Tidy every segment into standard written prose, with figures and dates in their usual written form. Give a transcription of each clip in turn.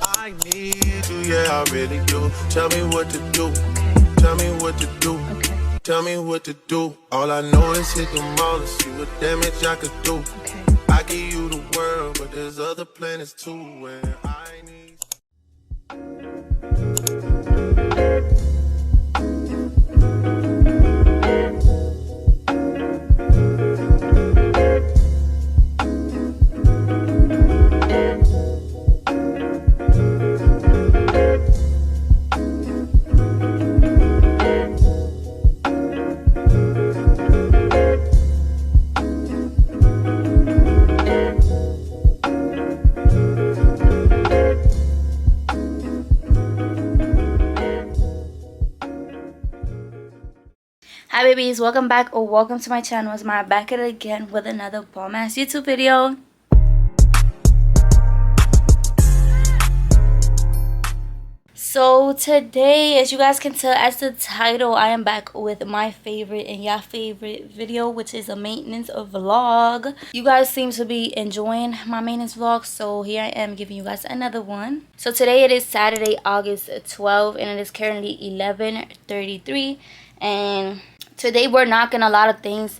I need you, yeah, I really do. Tell me what to do. Tell me what to do. Okay. Tell me what to do. All I know is hit the mall and see what damage I could do. Okay. I give you the world, but there's other planets too where I need. Hi babies, welcome back or welcome to my channel. It's Mara back at it again with another bomb ass YouTube video. So today, as you guys can tell as the title, I am back with my favorite and your favorite video, which is a maintenance vlog. You guys seem to be enjoying my maintenance vlog, so here I am giving you guys another one. So today it is Saturday, August 12th, and it is currently 11:33, and today we're knocking a lot of things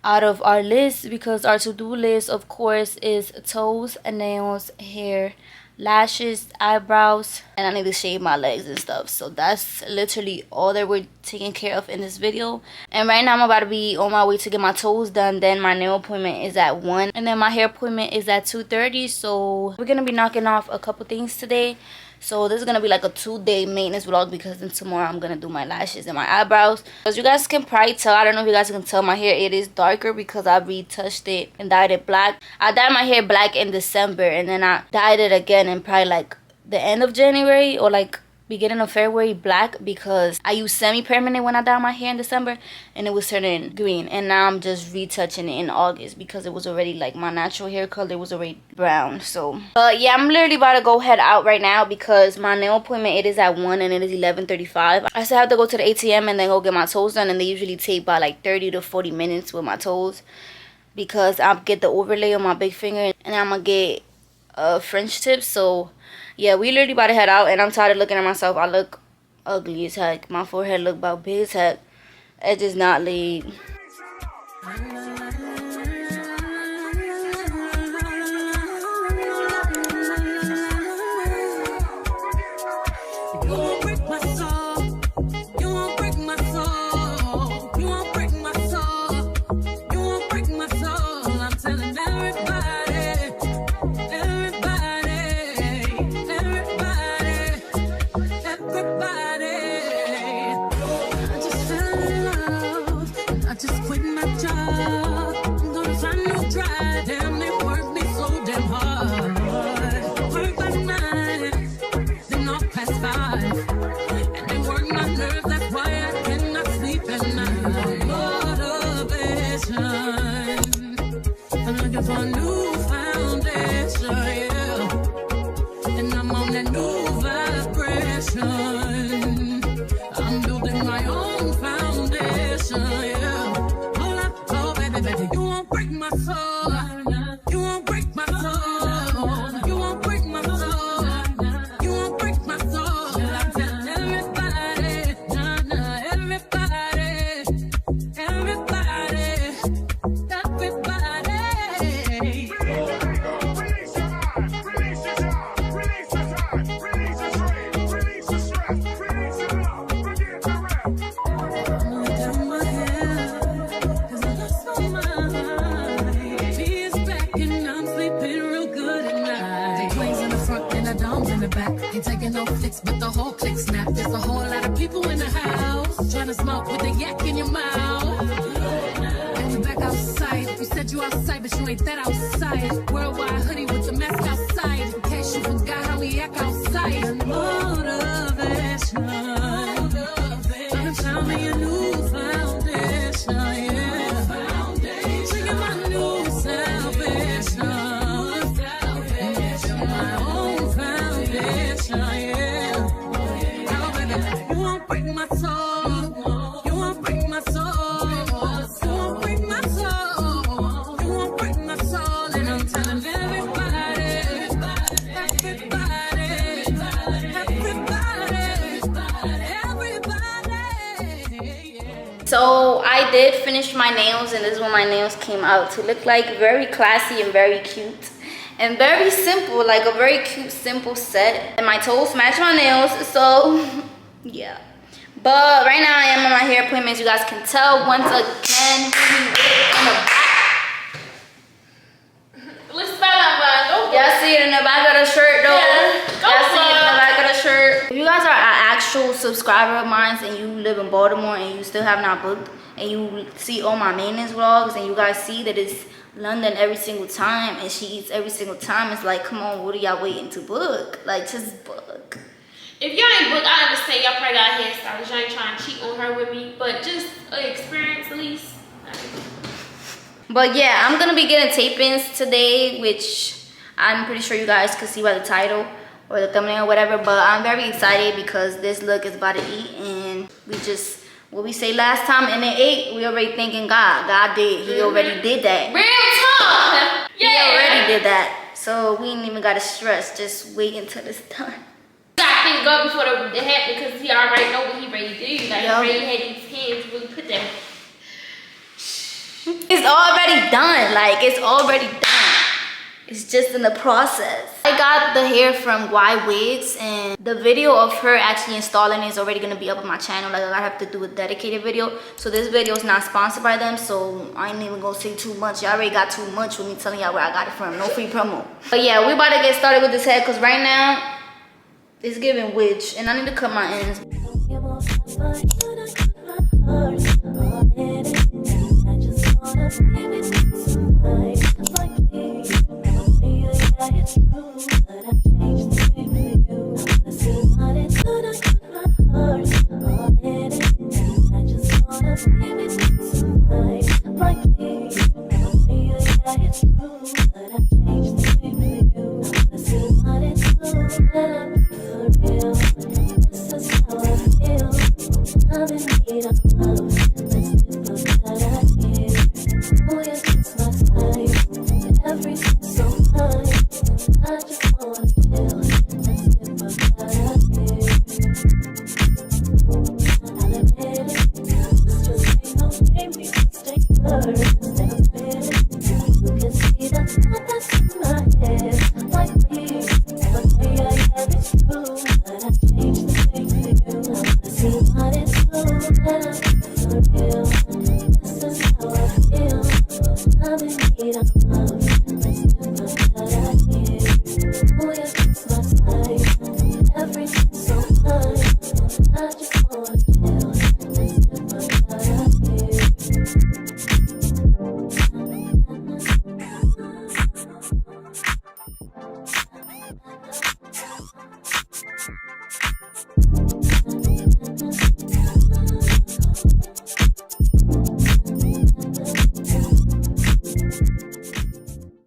out of our list because our to-do list, of course, is toes, nails, hair, lashes, eyebrows, and I need to shave my legs and stuff. So that's literally all that we're taking care of in this video. And right now I'm about to be on my way to get my toes done. Then my nail appointment is at 1, and then my hair appointment is at 2:30. So we're gonna be knocking off a couple things today. So this is gonna be like a 2-day maintenance vlog because then tomorrow I'm gonna do my lashes and my eyebrows. As you guys can probably tell, I don't know if you guys can tell, my hair, it is darker because I retouched it and dyed it black. I dyed my hair black in December, and then I dyed it again in probably like the end of January or like beginning of February black because I used semi-permanent when I dyed my hair in December and it was turning green. And now I'm just retouching it in August because it was already like my natural hair color was already brown. So yeah, I'm literally about to go head out right now because my nail appointment, it is at 1 and it is 11:35. I still have to go to the ATM and then go get my toes done, and they usually take about like 30 to 40 minutes with my toes because I'll get the overlay on my big finger and I'm gonna get French tips. So yeah, we literally about to head out, and I'm tired of looking at myself. I look ugly as heck. My forehead look about big as heck. It does not lead. But the whole click snap. There's a whole lot of people in the house trying to smoke with a yak in your mouth. And you back outside. You said you outside, but you ain't that outside. Worldwide hoodie with the mask outside. In case you forgot how we act outside. Motivation. Trying to tell me a new foundation. Yeah. Drinking my new salvation. My own foundation. Yeah. You won't break my soul. You won't break my soul. You won't break my soul. You won't break my soul. And I'm telling everybody. So I did finish my nails, and this is what my nails came out to look like. Very classy and very cute. And very simple, like a very cute, simple set. And my toes match my nails, so yeah. But right now I am on my hair appointments. You guys can tell once again who we with in the back. Y'all see it in the back of the shirt though. Y'all see it in the back of the shirt. If you guys are an actual subscriber of mine and you live in Baltimore and you still have not booked, and you see all my maintenance vlogs and you guys see that it's London every single time and she eats every single time, it's like, come on, what are y'all waiting to book? Like, just book. If y'all ain't booked, I understand y'all probably got a hairstylist. Y'all ain't trying to cheat on her with me, but just an experience at least. But yeah, I'm gonna be getting tape-ins today, which I'm pretty sure you guys could see by the title or the thumbnail or whatever. But I'm very excited because this look is about to eat, and we just, what we say last time, and it ate, we already thinking God did. He already did that. Real talk. He already did that. So we ain't even gotta stress. Just wait until it's done. I think go before the happen because he already know what he ready to do. Like, he already had these hands really put there. It's already done. Like, it's already done. It's just in the process. I got the hair from Y Wigs, and the video of her actually installing it is already gonna be up on my channel. Like, I have to do a dedicated video. So this video is not sponsored by them, so I ain't even gonna say too much. Y'all already got too much with me telling y'all where I got it from. No free promo. But yeah, we about to get started with this head because right now it's giving witch, and I need to cut my ends.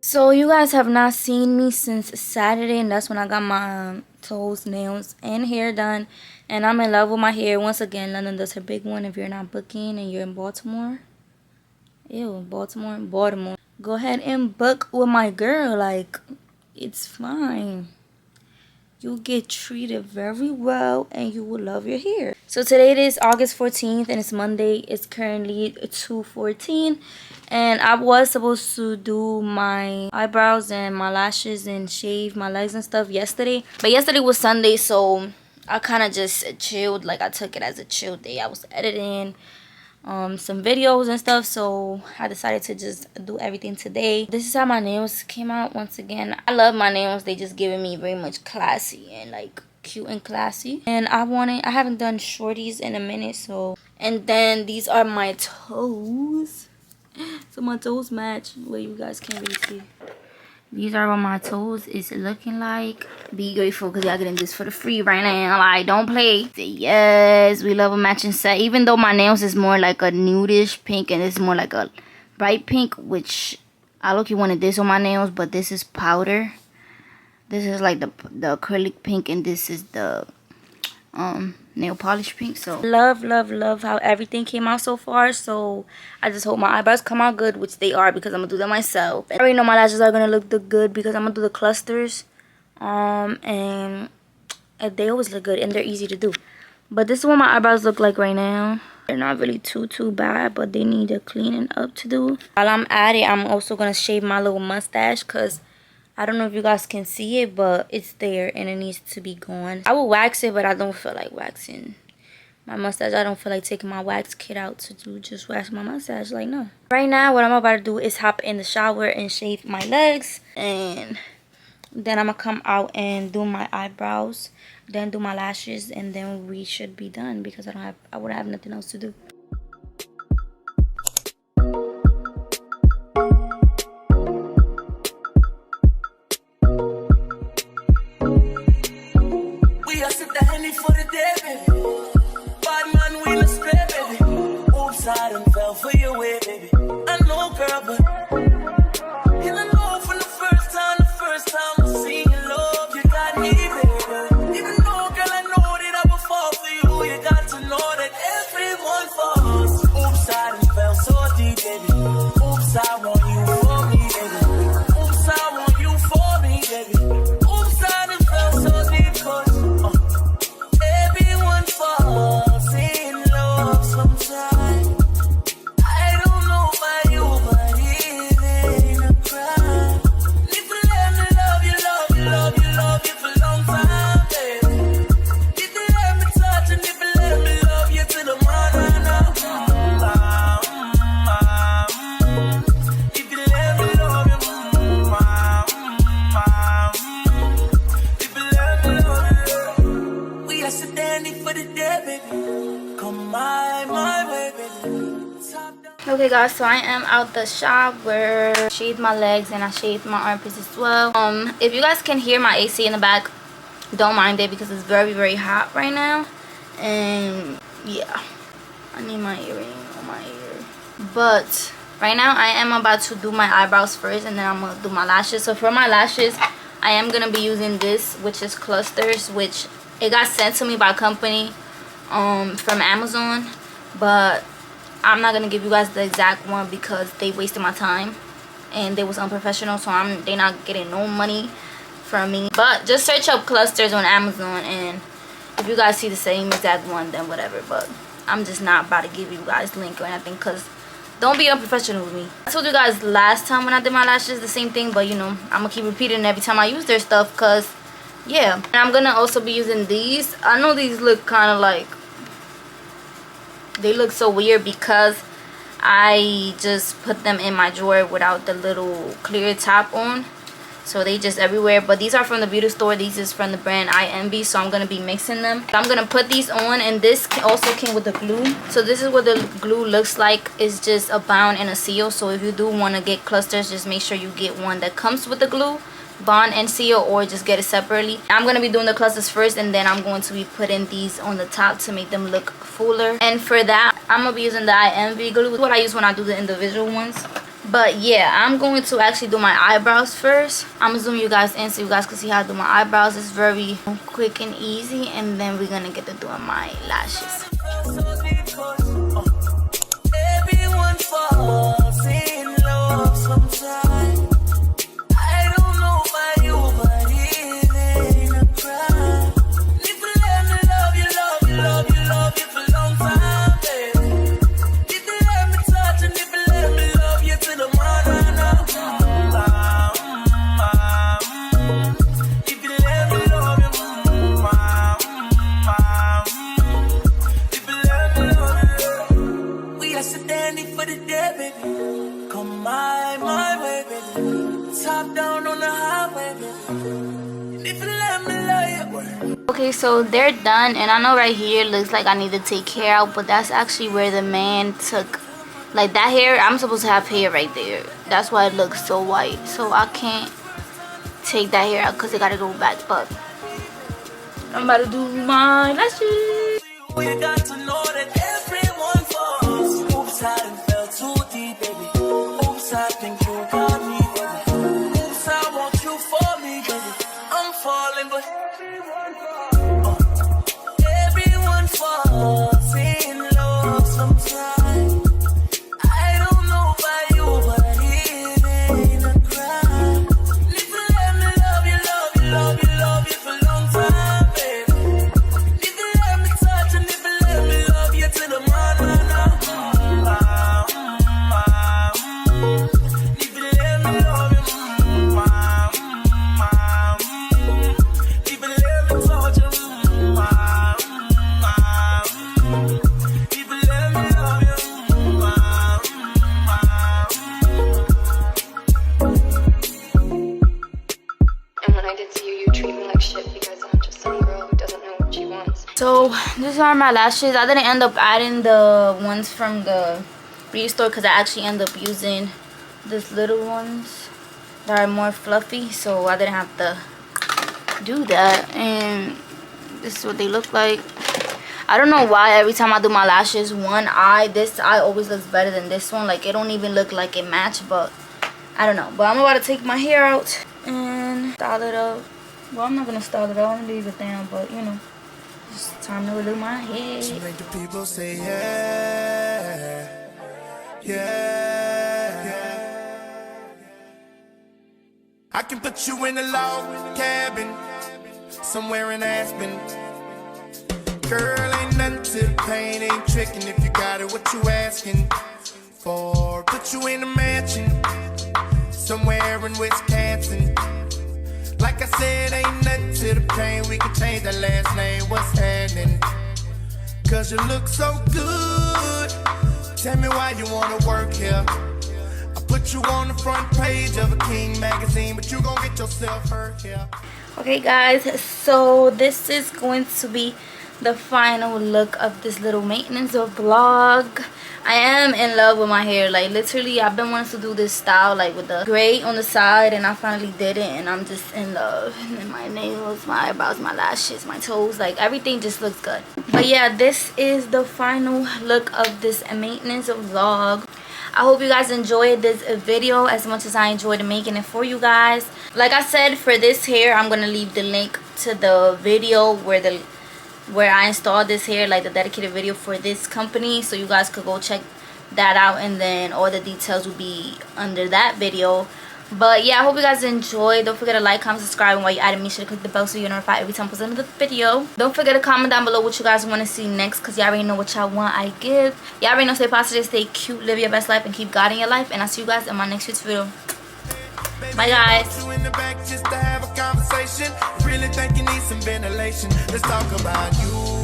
So you guys have not seen me since Saturday, and that's when I got my toes, nails, and hair done. And I'm in love with my hair. Once again, London does her big one. If you're not booking and you're in Baltimore, Baltimore, go ahead and book with my girl. Like, it's fine. You'll get treated very well and you will love your hair. So today it is August 14th and it's Monday. It's currently 2:14, and I was supposed to do my eyebrows and my lashes and shave my legs and stuff yesterday, but yesterday was Sunday, so I kind of just chilled. Like, I took it as a chill day. I was editing some videos and stuff, so I decided to just do everything today. This is how my nails came out. Once again, I love my nails. They just giving me very much classy and like cute and classy. And I haven't done shorties in a minute, so. And then these are my toes. So my toes match. Well, you guys can't really see. These are what my toes is looking like. Be grateful because y'all getting this for the free right now. Like, don't play. Yes, we love a matching set. Even though my nails is more like a nudish pink and it's more like a bright pink, which I look, you wanted this on my nails, but this is powder. This is like the acrylic pink, and this is the nail polish pink. So love how everything came out so far. So I just hope my eyebrows come out good, which they are, because I'm gonna do them myself. I already know my lashes are gonna look good because I'm gonna do the clusters, and they always look good and they're easy to do. But this is what my eyebrows look like right now. They're not really too bad, but they need a cleaning up to do. While I'm at it, I'm also gonna shave my little mustache because I don't know if you guys can see it, but it's there and it needs to be gone. I will wax it, but I don't feel like waxing my mustache. I don't feel like taking my wax kit out to do just wax my mustache. Like, no. Right now, what I'm about to do is hop in the shower and shave my legs, and then I'm gonna come out and do my eyebrows, then do my lashes, and then we should be done because I would have nothing else to do. We are sit the Henny for the day, baby. Bad man, we no stray, baby. Oops, I done fell for your way, baby. I know, girl, but you don't know from the first time I seen your love, you got me, baby. Even though, girl, I know that I will fall for you, you got to know that everyone falls. Oops, I done fell so deep, baby. Oops, I want you for me, baby. Oops, I want you for me, baby. Oops, I done fell so deep, cause everyone falls in love sometimes. I don't know about you, but it ain't a crime. If you let me love you, love you, love you, love you for a long time, baby. If you let me touch and if you let me love you to the morning, if you let me love you, if you let me love you. We are standing for the day, baby. Come my way, baby. Top down. Okay guys, so I am out the shower. Shaved my legs and I shaved my armpits as well. If you guys can hear my AC in the back, don't mind it because it's very hot right now. And yeah, I need my earring on my ear. But right now I am about to do my eyebrows first, and then I'm gonna do my lashes. So for my lashes, I am gonna be using this, which is Clusters, which it got sent to me by a company from Amazon, but I'm not gonna give you guys the exact one because they wasted my time and they was unprofessional, so they not getting no money from me. But just search up Clusters on Amazon, and if you guys see the same exact one, then whatever. But I'm just not about to give you guys link or anything because don't be unprofessional with me. I told you guys last time when I did my lashes the same thing, but you know, I'm gonna keep repeating every time I use their stuff because yeah. And I'm gonna also be using these. I know these look kind of like, they look so weird because I just put them in my drawer without the little clear top on, so they just everywhere. But these are from the beauty store. These is from the brand I Envy, so I'm gonna be mixing them. I'm gonna put these on, and this also came with the glue. So this is what the glue looks like. It's just a bound and a seal. So if you do want to get Clusters, just make sure you get one that comes with the glue, bond and seal, or just get it separately. I'm going to be doing the Clusters first, and then I'm going to be putting these on the top to make them look fuller. And for that, I'm going to be using the I Envy glue, what I use when I do the individual ones. But yeah, I'm going to actually do my eyebrows first. I'm going to zoom you guys in so you guys can see how I do my eyebrows. It's very quick and easy, and then we're going to get to doing my lashes. Everyone falls in love sometimes. I don't know about you, but it ain't a crime. If you let me love you, love you, love you, love you for a long time, baby. If you let me touch and if you let me love you to the morning, if you let me love you, if you let me love you. We are standing for the day, baby. Come my way, baby. Top down on the highway, baby. And if you let me love you. Okay, so they're done, and I know right here looks like I need to take hair out, but that's actually where the man took, like that hair. I'm supposed to have hair right there. That's why it looks so white. So I can't take that hair out because it gotta go back. But I'm about to do my lashes. You got to know that everyone falls. Oops, I done fell too deep, baby. Oops, I think you got me, baby. Oops, I want you for me, baby. I'm falling, but everyone falls in love sometimes. I don't know about you, but it ain't a crime. If you let me love you, love you, love you, love you for a long time, baby. If you let me touch and if you let me love you to the morning. So these are my lashes. I didn't end up adding the ones from the beauty store because I actually ended up using these little ones that are more fluffy, so I didn't have to do that. And this is what they look like. I don't know why every time I do my lashes, this eye always looks better than this one. Like, it don't even look like it match, but I don't know. But I'm about to take my hair out and style it up. Well, I'm not gonna style it up, I'm gonna leave it down, but you know, it's time to do my hair. To make the people say yeah, yeah. I can put you in a log cabin somewhere in Aspen. Girl, ain't nothing to the pain, ain't tricking if you got it, what you asking for? Put you in a mansion somewhere in Wisconsin. Like I said, ain't nothing to the pain, we can change that last name, what's happening? Cause you look so good, tell me why you wanna work here. I put you on the front page of a King magazine, but you gon' get yourself hurt here. Okay guys, so this is going to be the final look of this little maintenance vlog. I am in love with my hair. Like, literally, I've been wanting to do this style, like with the gray on the side, and I finally did it, and I'm just in love. And then my nails, my eyebrows, my lashes, my toes, like everything just looks good. But yeah, this is the final look of this maintenance vlog. I hope you guys enjoyed this video as much as I enjoyed making it for you guys. Like I said, for this hair, I'm gonna leave the link to the video where I installed this hair, like the dedicated video for this company, so you guys could go check that out, and then all the details will be under that video. But yeah, I hope you guys enjoyed. Don't forget to like, comment, subscribe, and while you're at it, make sure to click the bell so you're notified every time I post another video. Don't forget to comment down below what you guys want to see next, because y'all already know what y'all want I give. Y'all already know, stay positive, stay cute, live your best life, and keep God in your life. And I'll see you guys in my next video. Bye guys. You in the back just to have a conversation. Really think you need some ventilation. Let's talk about you.